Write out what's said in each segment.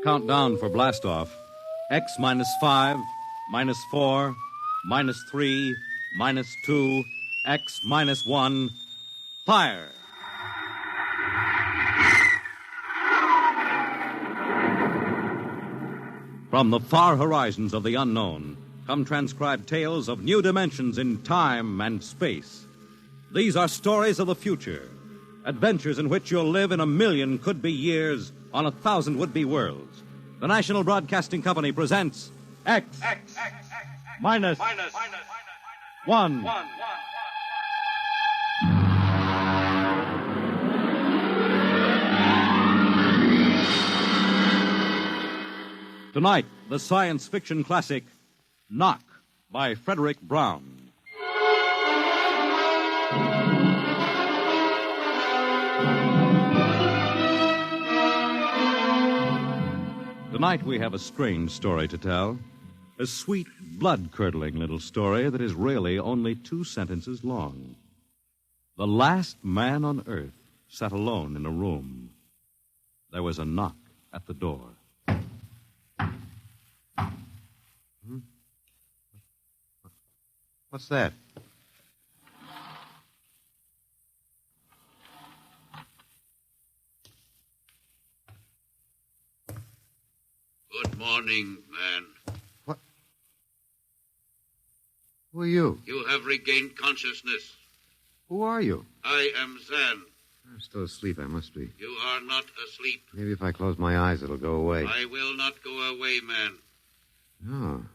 Countdown for blastoff. X minus 5, minus 4, minus 3, minus 2, X minus 1. Fire! From the far horizons of the unknown come transcribed tales of new dimensions in time and space. These are stories of the future, adventures in which you'll live in 1,000,000 could-be years on 1,000 would-be worlds. The National Broadcasting Company presents X minus 1. Tonight, the science fiction classic, Knock, by Frederick Brown. Tonight we have a strange story to tell. A sweet, blood-curdling little story that is really only 2 sentences long. The last man on earth sat alone in a room. There was a knock at the door. What's that? Good morning, man. What? Who are you? You have regained consciousness. Who are you? I am Zan. I'm still asleep, I must be. You are not asleep. Maybe if I close my eyes, it'll go away. I will not go away, man. Oh,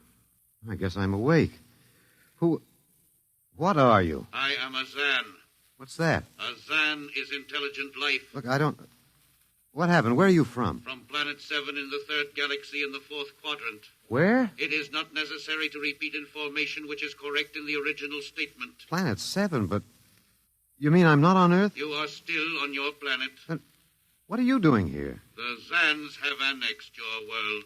I guess I'm awake. What are you? I am a Zan. What's that? A Zan is intelligent life. Look, What happened? Where are you from? From Planet 7 in the 3rd galaxy in the 4th quadrant. Where? It is not necessary to repeat information which is correct in the original statement. Planet 7, but... You mean I'm not on Earth? You are still on your planet. But what are you doing here? The Zans have annexed your world.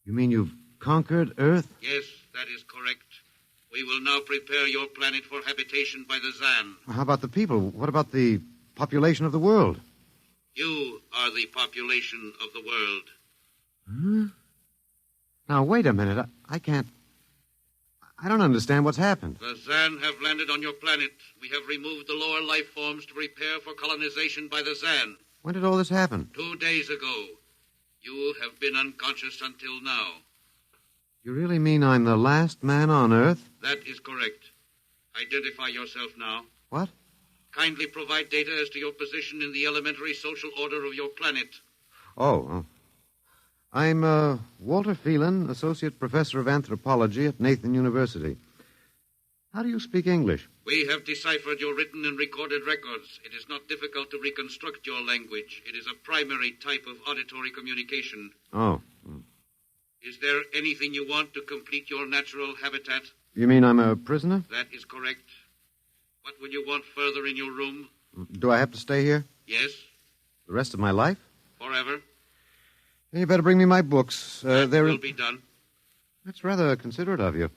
You mean you've conquered Earth? Yes, that is correct. We will now prepare your planet for habitation by the Zan. How about the people? What about the population of the world? You are the population of the world. Hmm? Now, wait a minute. I don't understand what's happened. The Zan have landed on your planet. We have removed the lower life forms to prepare for colonization by the Zan. When did all this happen? 2 days ago. You have been unconscious until now. You really mean I'm the last man on Earth? That is correct. Identify yourself now. What? Kindly provide data as to your position in the elementary social order of your planet. Oh. I'm Walter Phelan, Associate Professor of Anthropology at Nathan University. How do you speak English? We have deciphered your written and recorded records. It is not difficult to reconstruct your language. It is a primary type of auditory communication. Oh. Is there anything you want to complete your natural habitat? You mean I'm a prisoner? That is correct. What will you want further in your room? Do I have to stay here? Yes. The rest of my life? Forever. Then you better bring me my books. That will be done. That's rather considerate of you.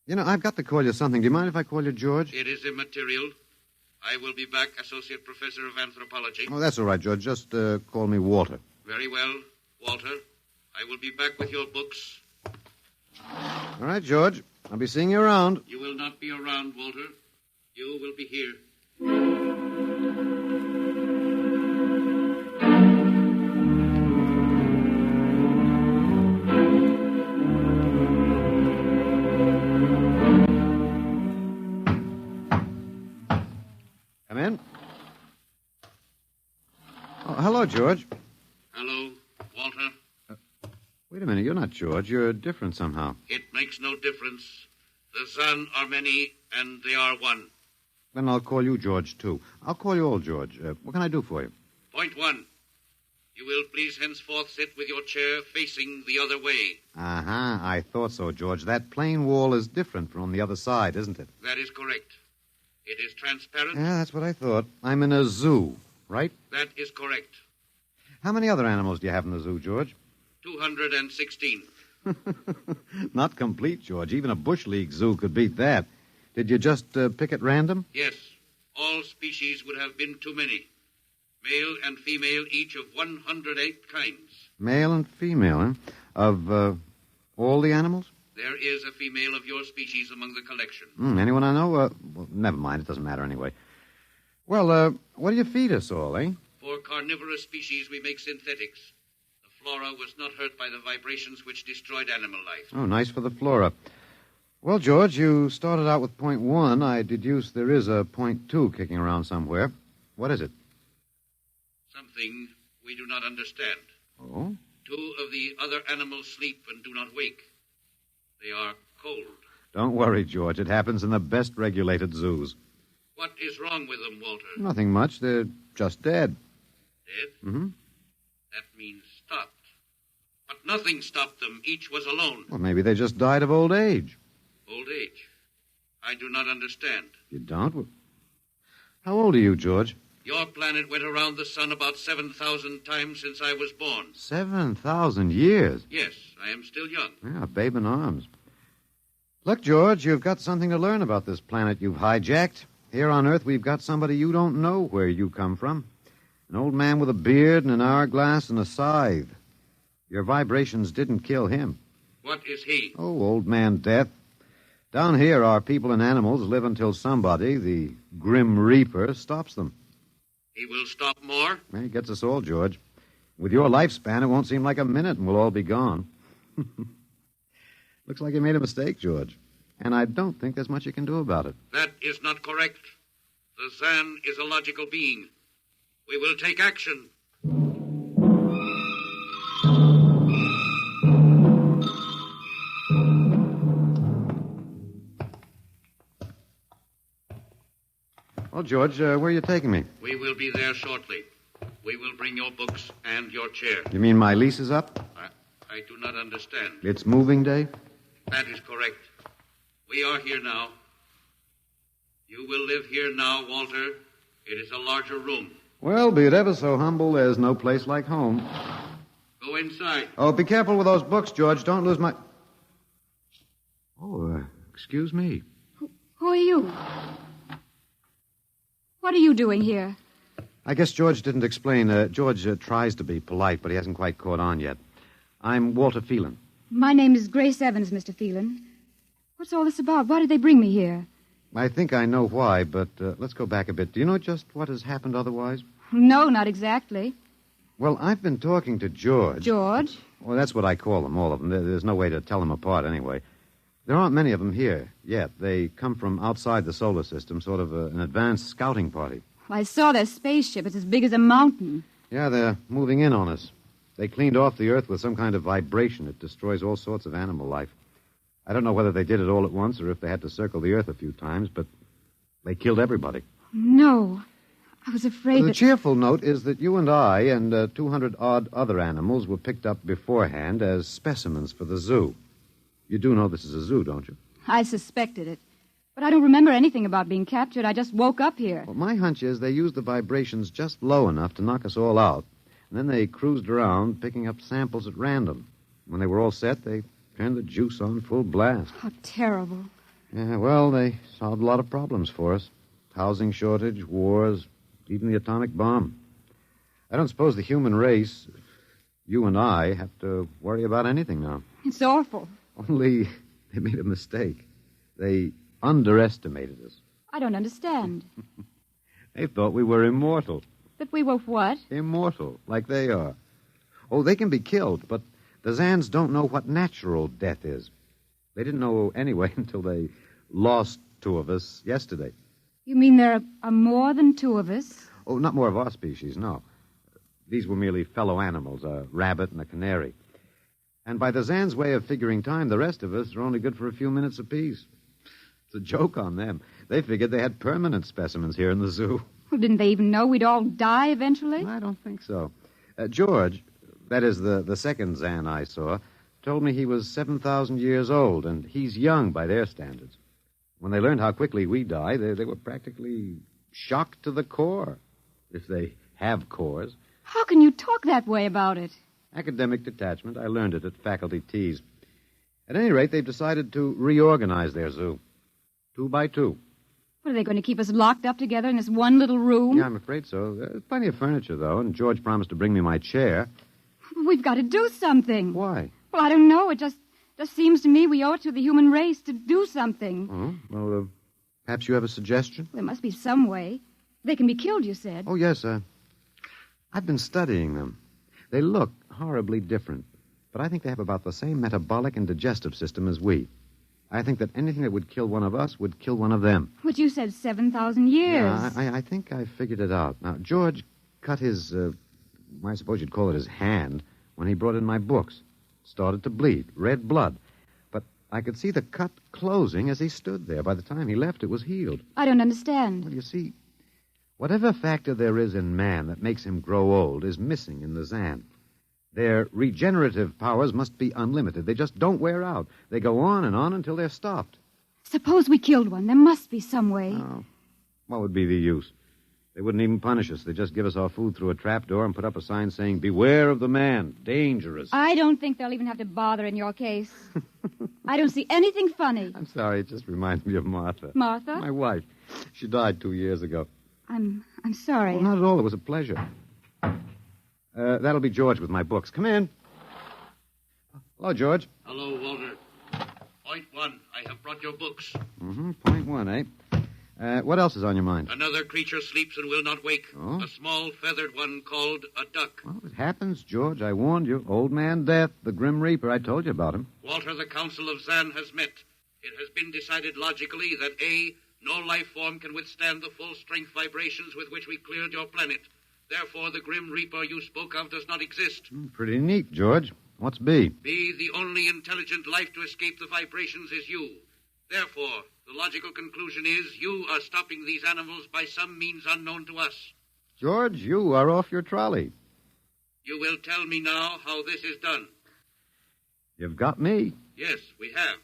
You know, I've got to call you something. Do you mind if I call you George? It is immaterial. I will be back, Associate Professor of Anthropology. Oh, that's all right, George. Just call me Walter. Very well, Walter. I will be back with your books. All right, George. I'll be seeing you around. You will not be around, Walter. You will be here. Come in. Oh, hello, George. Hello, Walter. Wait a minute. You're not George. You're different somehow. It makes no difference. The Zan are many, and they are one. Then I'll call you George, too. I'll call you old George. What can I do for you? Point 1. You will please henceforth sit with your chair facing the other way. Uh-huh. I thought so, George. That plain wall is different from the other side, isn't it? That is correct. It is transparent. Yeah, that's what I thought. I'm in a zoo, right? That is correct. How many other animals do you have in the zoo, George? 216. Not complete, George. Even a Bush League zoo could beat that. Did you just pick at random? Yes. All species would have been too many. Male and female, each of 108 kinds. Male and female, huh? Of all the animals? There is a female of your species among the collection. Anyone I know? Well, never mind. It doesn't matter anyway. Well, what do you feed us all, eh? For carnivorous species, we make synthetics. The flora was not hurt by the vibrations which destroyed animal life. Oh, nice for the flora. Well, George, you started out with point 1. I deduce there is a point 2 kicking around somewhere. What is it? Something we do not understand. Oh? 2 of the other animals sleep and do not wake. They are cold. Don't worry, George. It happens in the best regulated zoos. What is wrong with them, Walter? Nothing much. They're just dead. Dead? Mm-hmm. That means stopped. But nothing stopped them. Each was alone. Well, maybe they just died of old age. Old age? I do not understand. You don't? Well, how old are you, George? Your planet went around the sun about 7,000 times since I was born. 7,000 years? Yes, I am still young. Yeah, babe in arms. Look, George, you've got something to learn about this planet you've hijacked. Here on Earth, we've got somebody you don't know where you come from. An old man with a beard and an hourglass and a scythe. Your vibrations didn't kill him. What is he? Oh, old man Death. Down here, our people and animals live until somebody, the Grim Reaper, stops them. He will stop more? Well, he gets us all, George. With your lifespan, it won't seem like a minute and we'll all be gone. Looks like you made a mistake, George. And I don't think there's much you can do about it. That is not correct. The Zan is a logical being. We will take action. Well, George, where are you taking me? We will be there shortly. We will bring your books and your chair. You mean my lease is up? I do not understand. It's moving day? That is correct. We are here now. You will live here now, Walter. It is a larger room. Well, be it ever so humble, there's no place like home. Go inside. Oh, be careful with those books, George. Don't lose my... Oh, excuse me. Who are you? What are you doing here? I guess George didn't explain. George tries to be polite, but he hasn't quite caught on yet. I'm Walter Phelan. My name is Grace Evans, Mr. Phelan. What's all this about? Why did they bring me here? I think I know why, but let's go back a bit. Do you know just what has happened otherwise? No, not exactly. Well, I've been talking to George. George? Well, that's what I call them, all of them. There's no way to tell them apart anyway. There aren't many of them here yet. They come from outside the solar system, sort of an advanced scouting party. I saw their spaceship. It's as big as a mountain. Yeah, they're moving in on us. They cleaned off the Earth with some kind of vibration. It destroys all sorts of animal life. I don't know whether they did it all at once or if they had to circle the Earth a few times, but they killed everybody. No. I was afraid The cheerful note is that you and I and 200-odd other animals were picked up beforehand as specimens for the zoo. You do know this is a zoo, don't you? I suspected it. But I don't remember anything about being captured. I just woke up here. Well, my hunch is they used the vibrations just low enough to knock us all out. And then they cruised around, picking up samples at random. When they were all set, they turned the juice on full blast. How terrible. Yeah, well, they solved a lot of problems for us. Housing shortage, wars, even the atomic bomb. I don't suppose the human race, you and I, have to worry about anything now. It's awful. Only they made a mistake. They underestimated us. I don't understand. They thought we were immortal. That we were what? Immortal, like they are. Oh, they can be killed, but the Zans don't know what natural death is. They didn't know anyway until they lost 2 of us yesterday. You mean there are more than 2 of us? Oh, not more of our species, no. These were merely fellow animals, a rabbit and a canary. And by the Zan's way of figuring time, the rest of us are only good for a few minutes apiece. It's a joke on them. They figured they had permanent specimens here in the zoo. Well, didn't they even know we'd all die eventually? I don't think so. George, that is the second Zan I saw, told me he was 7,000 years old, and he's young by their standards. When they learned how quickly we die, they were practically shocked to the core, if they have cores. How can you talk that way about it? Academic detachment. I learned it at faculty teas. At any rate, they've decided to reorganize their zoo. 2 by 2. What, are they going to keep us locked up together in this one little room? Yeah, I'm afraid so. There's plenty of furniture, though, and George promised to bring me my chair. We've got to do something. Why? Well, I don't know. It just seems to me we owe it to the human race to do something. Oh, well, perhaps you have a suggestion? There must be some way. They can be killed, you said. Oh, yes. I've been studying them. They look horribly different, but I think they have about the same metabolic and digestive system as we. I think that anything that would kill one of us would kill one of them. But you said 7,000 years. Yeah, I think I figured it out. Now, George cut his, I suppose you'd call it his hand, when he brought in my books. Started to bleed, red blood. But I could see the cut closing as he stood there. By the time he left, it was healed. I don't understand. Well, you see, whatever factor there is in man that makes him grow old is missing in the Zan. Their regenerative powers must be unlimited. They just don't wear out. They go on and on until they're stopped. Suppose we killed one. There must be some way. Oh, what would be the use? They wouldn't even punish us. They'd just give us our food through a trapdoor and put up a sign saying, "Beware of the man. Dangerous." I don't think they'll even have to bother in your case. I don't see anything funny. I'm sorry. It just reminds me of Martha. Martha? My wife. She died 2 years ago. I'm sorry. Oh, not at all. It was a pleasure. That'll be George with my books. Come in. Hello, George. Hello, Walter. Point 1, I have brought your books. Point 1, eh? What else is on your mind? Another creature sleeps and will not wake. Oh? A small feathered one called a duck. Well, it happens, George. I warned you. Old Man Death, the Grim Reaper. I told you about him. Walter, the Council of Zan has met. It has been decided logically that A, no life form can withstand the full-strength vibrations with which we cleared your planet. Therefore, the Grim Reaper you spoke of does not exist. Pretty neat, George. What's B? B, the only intelligent life to escape the vibrations is you. Therefore, the logical conclusion is you are stopping these animals by some means unknown to us. George, you are off your trolley. You will tell me now how this is done. You've got me. Yes, we have.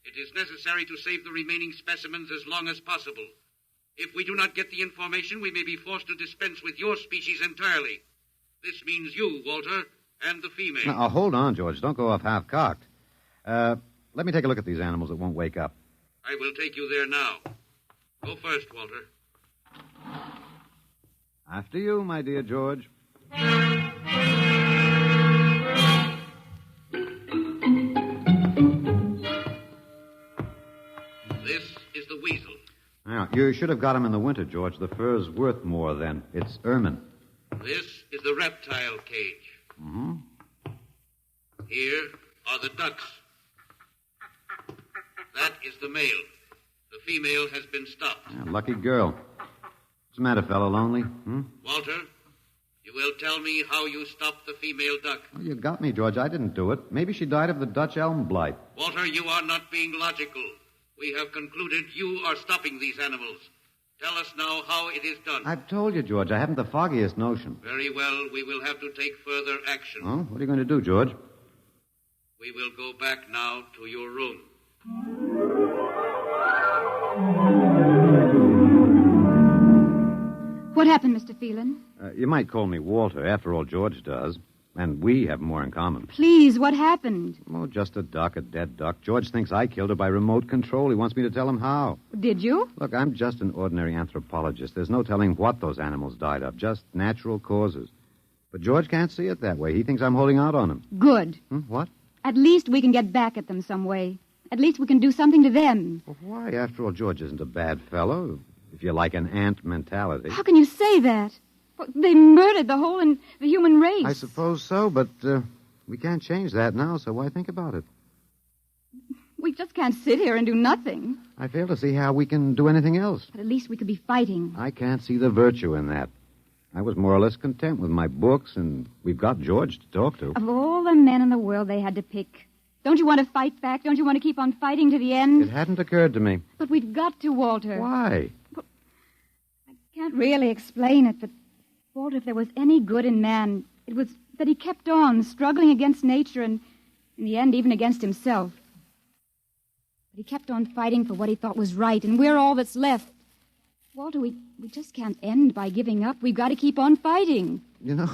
It is necessary to save the remaining specimens as long as possible. If we do not get the information, we may be forced to dispense with your species entirely. This means you, Walter, and the female. Now, hold on, George. Don't go off half-cocked. Let me take a look at these animals that won't wake up. I will take you there now. Go first, Walter. After you, my dear George. This is the weasel. Now, you should have got him in the winter, George. The fur's worth more then. It's ermine. This is the reptile cage. Here are the ducks. That is the male. The female has been stopped. Yeah, lucky girl. What's the matter, fellow? Lonely? Walter, you will tell me how you stopped the female duck. Well, you got me, George. I didn't do it. Maybe she died of the Dutch elm blight. Walter, you are not being logical. We have concluded you are stopping these animals. Tell us now how it is done. I've told you, George. I haven't the foggiest notion. Very well. We will have to take further action. Oh, what are you going to do, George? We will go back now to your room. What happened, Mr. Phelan? You might call me Walter. After all, George does. And we have more in common. Please, what happened? Oh, just a duck, a dead duck. George thinks I killed her by remote control. He wants me to tell him how. Did you? Look, I'm just an ordinary anthropologist. There's no telling what those animals died of, just natural causes. But George can't see it that way. He thinks I'm holding out on him. Good. What? At least we can get back at them some way. At least we can do something to them. Well, why? After all, George isn't a bad fellow, if you like an ant mentality. How can you say that? Well, they murdered the human race. I suppose so, but we can't change that now, so why think about it? We just can't sit here and do nothing. I fail to see how we can do anything else. But at least we could be fighting. I can't see the virtue in that. I was more or less content with my books, and we've got George to talk to. Of all the men in the world they had to pick, don't you want to fight back? Don't you want to keep on fighting to the end? It hadn't occurred to me. But we've got to, Walter. Why? I can't really explain it, but, Walter, if there was any good in man, it was that he kept on struggling against nature and, in the end, even against himself. But he kept on fighting for what he thought was right, and we're all that's left. Walter, we just can't end by giving up. We've got to keep on fighting. You know,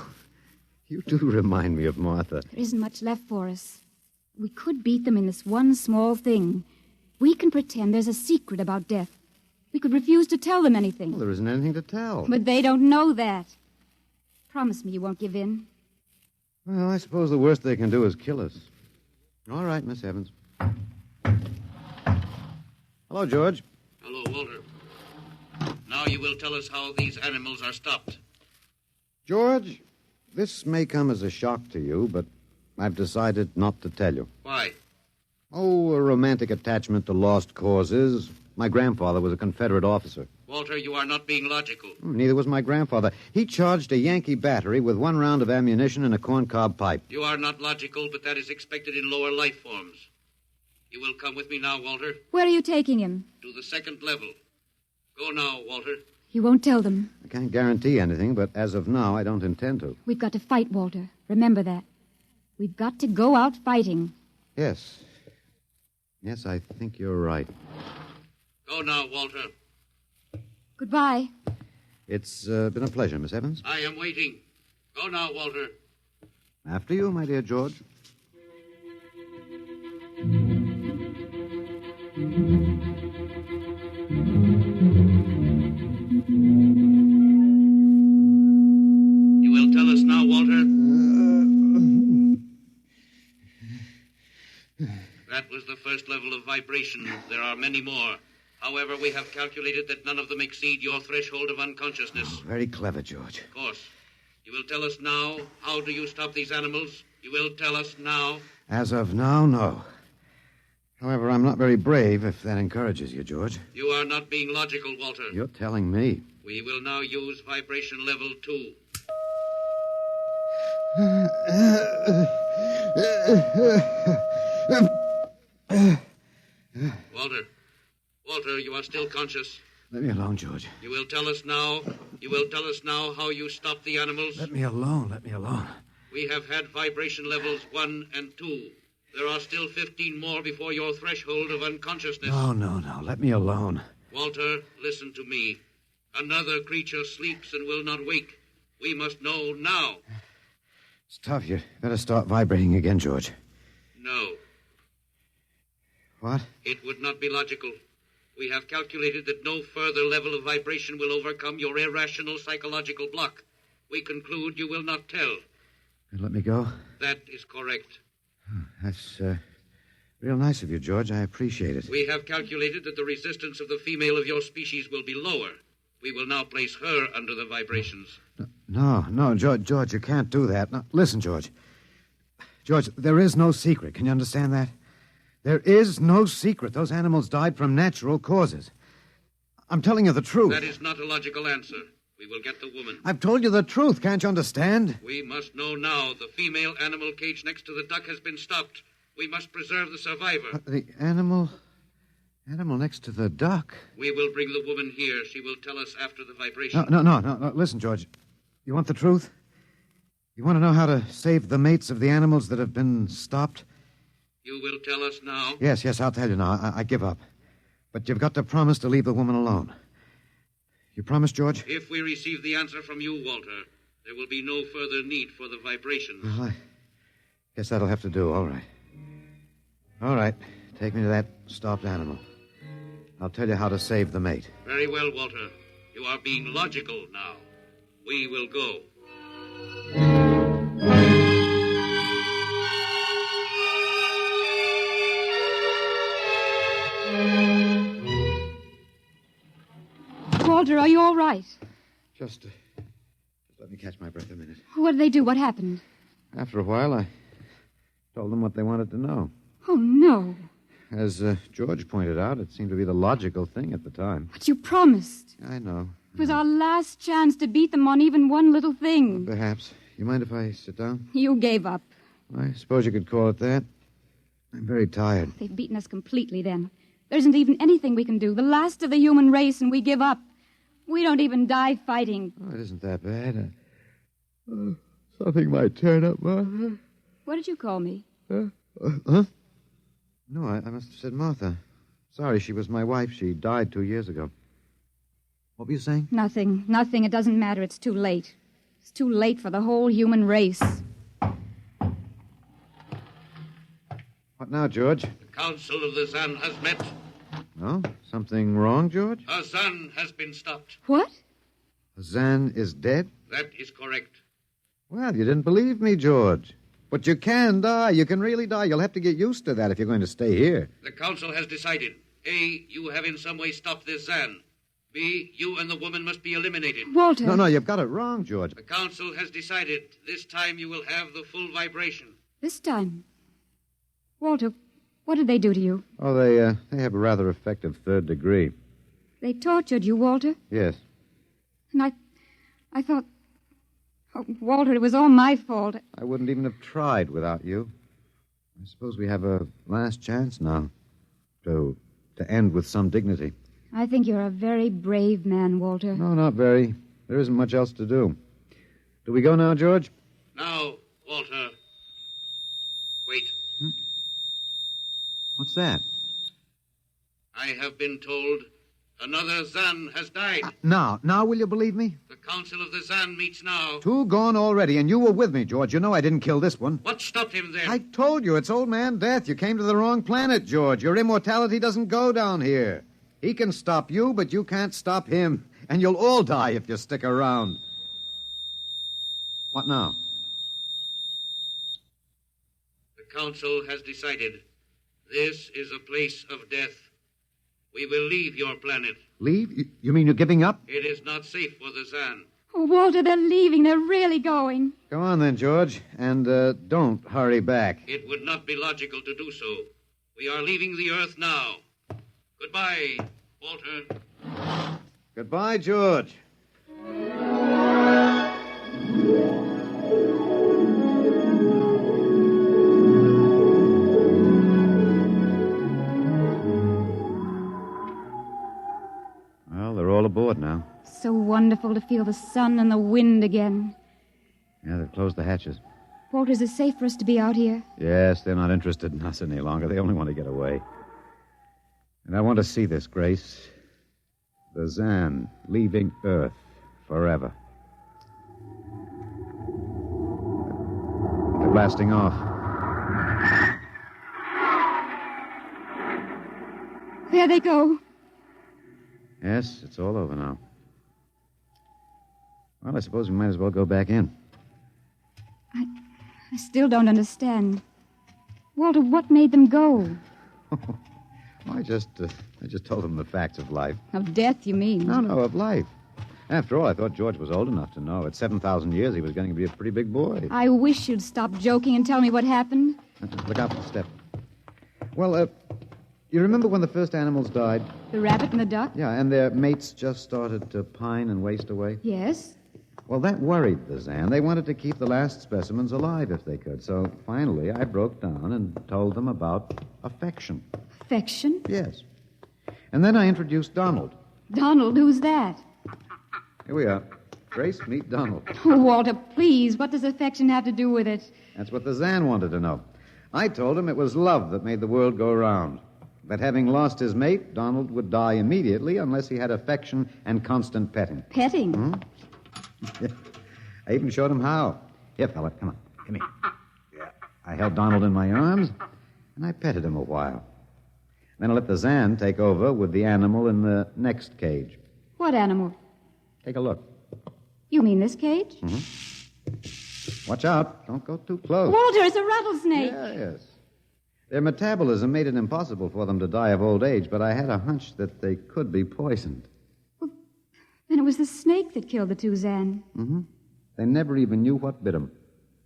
you do remind me of Martha. There isn't much left for us. We could beat them in this one small thing. We can pretend there's a secret about death. We could refuse to tell them anything. Well, there isn't anything to tell. But they don't know that. Promise me you won't give in. Well, I suppose the worst they can do is kill us. All right, Miss Evans. Hello, George. Hello, Walter. Now you will tell us how these animals are stopped. George, this may come as a shock to you, but I've decided not to tell you. Why? Oh, a romantic attachment to lost causes. My grandfather was a Confederate officer. Walter, you are not being logical. Neither was my grandfather. He charged a Yankee battery with 1 round of ammunition and a corncob pipe. You are not logical, but that is expected in lower life forms. You will come with me now, Walter. Where are you taking him? To the 2nd level. Go now, Walter. You won't tell them. I can't guarantee anything, but as of now, I don't intend to. We've got to fight, Walter. Remember that. We've got to go out fighting. Yes. Yes, I think you're right. Go now, Walter. Goodbye. It's been a pleasure, Miss Evans. I am waiting. Go now, Walter. After you, my dear George. You will tell us now, Walter? That was the first level of vibration. There are many more. However, we have calculated that none of them exceed your threshold of unconsciousness. Very clever, George. Of course. You will tell us now, how do you stop these animals? You will tell us now? As of now, no. However, I'm not very brave, if that encourages you, George. You are not being logical, Walter. You're telling me. We will now use vibration level 2. Walter, you are still conscious. Let me alone, George. You will tell us now how you stop the animals? Let me alone. We have had vibration levels 1 and 2. There are still 15 more before your threshold of unconsciousness. No. Let me alone. Walter, listen to me. Another creature sleeps and will not wake. We must know now. It's tough. You better start vibrating again, George. No. What? It would not be logical. We have calculated that no further level of vibration will overcome your irrational psychological block. We conclude you will not tell. Let me go? That is correct. That's real nice of you, George. I appreciate it. We have calculated that the resistance of the female of your species will be lower. We will now place her under the vibrations. No, George, you can't do that. No, listen, George. George, there is no secret. Can you understand that? There is no secret. Those animals died from natural causes. I'm telling you the truth. That is not a logical answer. We will get the woman. I've told you the truth. Can't you understand? We must know now. The female animal cage next to the duck has been stopped. We must preserve the survivor. The animal next to the duck? We will bring the woman here. She will tell us after the vibration. No. Listen, George. You want the truth? You want to know how to save the mates of the animals that have been stopped? You will tell us now? Yes, I'll tell you now. I give up. But you've got to promise to leave the woman alone. You promise, George? If we receive the answer from you, Walter, there will be no further need for the vibrations. Well, I guess that'll have to do. All right. Take me to that stopped animal. I'll tell you how to save the mate. Very well, Walter. You are being logical now. We will go. Walter, are you all right? Just let me catch my breath a minute. What did they do? What happened? After a while, I told them what they wanted to know. Oh, no. As George pointed out, it seemed to be the logical thing at the time. But you promised. I know. It was our last chance to beat them on even one little thing. Perhaps. You mind if I sit down? You gave up. I suppose you could call it that. I'm very tired. They've beaten us completely then. There isn't even anything we can do. The last of the human race, and we give up. We don't even die fighting. Oh, it isn't that bad. Something might turn up, Martha. What did you call me? Huh? No, I must have said Martha. Sorry, she was my wife. She died 2 years ago. What were you saying? Nothing. It doesn't matter. It's too late. It's too late for the whole human race. What now, George? The Council of the Sun has met. No? Something wrong, George? Hazan has been stopped. What? Zan is dead? That is correct. Well, you didn't believe me, George. But you can die. You can really die. You'll have to get used to that if you're going to stay here. The council has decided. A, you have in some way stopped this Zan. B, you and the woman must be eliminated. Walter. No, you've got it wrong, George. The council has decided this time you will have the full vibration. This time. Walter, what did they do to you? Oh, they have a rather effective third degree. They tortured you, Walter? Yes. And I thought... Oh, Walter, it was all my fault. I wouldn't even have tried without you. I suppose we have a last chance now to end with some dignity. I think you're a very brave man, Walter. No, not very. There isn't much else to do. Do we go now, George? Now, Walter. Wait. What's that? I have been told another Zan has died. Now will you believe me? The council of the Zan meets now. 2 gone already, and you were with me, George. You know I didn't kill this one. What stopped him then? I told you, it's Old Man Death. You came to the wrong planet, George. Your immortality doesn't go down here. He can stop you, but you can't stop him. And you'll all die if you stick around. What now? The council has decided this is a place of death. We will leave your planet. Leave? You mean you're giving up? It is not safe for the Zan. Oh, Walter, they're leaving. They're really going. Come on then, George. And don't hurry back. It would not be logical to do so. We are leaving the Earth now. Goodbye, Walter. Goodbye, George. Well, they're all aboard now. So wonderful to feel the sun and the wind again. Yeah, they've closed the hatches. Walter, is it safe for us to be out here? Yes, they're not interested in us any longer. They only want to get away. And I want to see this, Grace. The Zan leaving Earth forever. They're blasting off. There they go. Yes, it's all over now. Well, I suppose we might as well go back in. I still don't understand. Walter, what made them go? I just told them the facts of life. Of death, you mean? No, of life. After all, I thought George was old enough to know. At 7,000 years, he was going to be a pretty big boy. I wish you'd stop joking and tell me what happened. Look out for the step. Well, you remember when the first animals died? The rabbit and the duck? Yeah, and their mates just started to pine and waste away? Yes. Well, that worried the Zan. They wanted to keep the last specimens alive if they could. So finally, I broke down and told them about affection. Affection? Yes. And then I introduced Donald. Donald, who's that? Here we are. Grace, meet Donald. Oh, Walter, please, what does affection have to do with it? That's what the Zan wanted to know. I told him it was love that made the world go round. That having lost his mate, Donald would die immediately unless he had affection and constant petting. Petting? Hmm? I even showed him how. Here, fella, come on. Come here. Yeah. I held Donald in my arms, and I petted him a while. Then I let the Zan take over with the animal in the next cage. What animal? Take a look. You mean this cage? Mm-hmm. Watch out. Don't go too close. Walter, it's a rattlesnake. Yes. Their metabolism made it impossible for them to die of old age, but I had a hunch that they could be poisoned. Well, then it was the snake that killed the two Zan. Mm-hmm. They never even knew what bit them.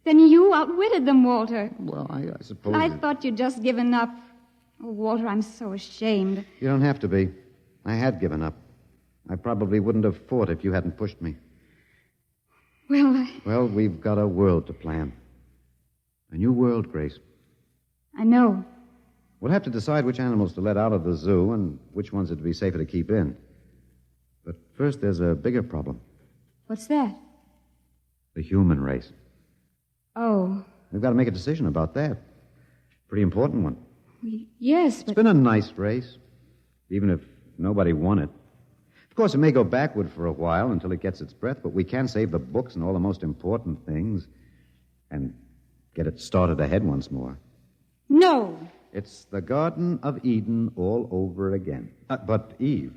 Then you outwitted them, Walter. Well, I suppose... I thought you'd just given up. Oh, Walter, I'm so ashamed. You don't have to be. I had given up. I probably wouldn't have fought if you hadn't pushed me. Well, we've got a world to plan. A new world, Grace. I know. We'll have to decide which animals to let out of the zoo and which ones it'd be safer to keep in. But first, there's a bigger problem. What's that? The human race. Oh. We've got to make a decision about that. Pretty important one. Yes, but... It's been a nice race, even if nobody won it. Of course, it may go backward for a while until it gets its breath, but we can save the books and all the most important things and get it started ahead once more. No. It's the Garden of Eden all over again. But, Eve,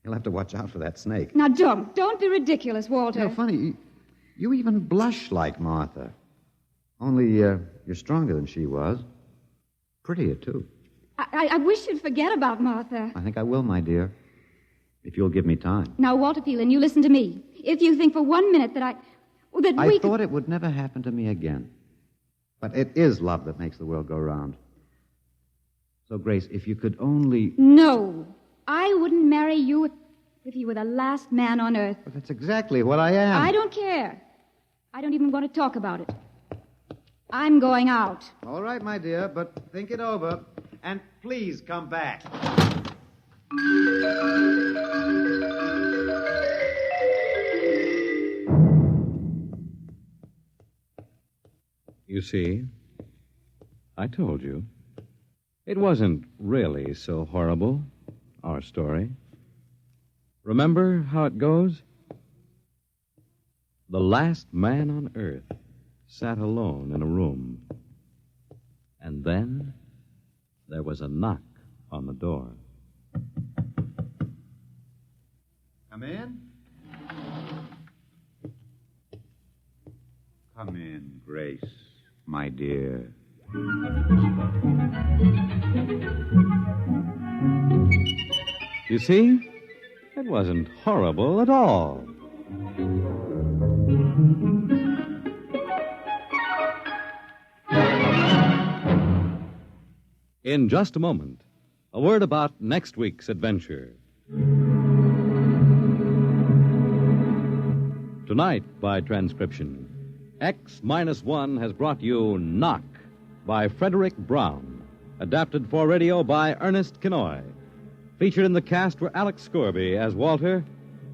you'll have to watch out for that snake. Now, don't be ridiculous, Walter. You know, funny, you even blush like Martha. Only you're stronger than she was. Prettier, too. I wish you'd forget about Martha. I think I will, my dear. If you'll give me time. Now, Walter Phelan, you listen to me. If you think for 1 minute that I thought it would never happen to me again. But it is love that makes the world go round. So, Grace, if you could only... No. I wouldn't marry you if you were the last man on earth. But that's exactly what I am. I don't care. I don't even want to talk about it. I'm going out. All right, my dear, but think it over. And please come back. You see, I told you. It wasn't really so horrible, our story. Remember how it goes? The last man on earth sat alone in a room. And then there was a knock on the door. Come in. Come in, Grace, my dear. You see, it wasn't horrible at all. In just a moment, a word about next week's adventure. Tonight, by transcription, X-1 has brought you Knock by Frederick Brown, adapted for radio by Ernest Kinoy. Featured in the cast were Alex Scorby as Walter,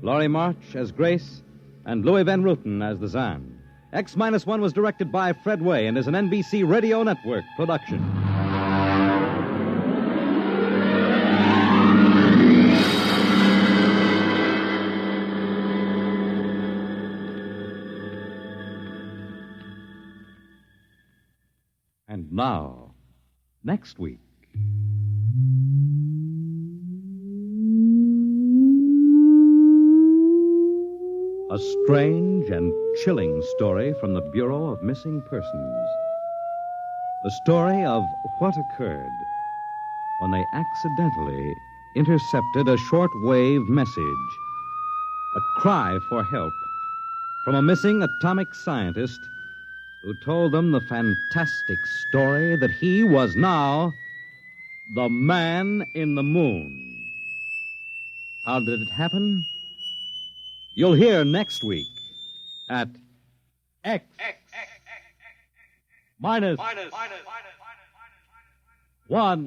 Laurie March as Grace, and Louis Van Ruten as the Zan. X-1 was directed by Fred Way and is an NBC Radio Network production. And now, next week. A strange and chilling story from the Bureau of Missing Persons. The story of what occurred when they accidentally intercepted a short-wave message, a cry for help from a missing atomic scientist who told them the fantastic story that he was now the man in the moon. How did it happen? You'll hear next week at X minus 1.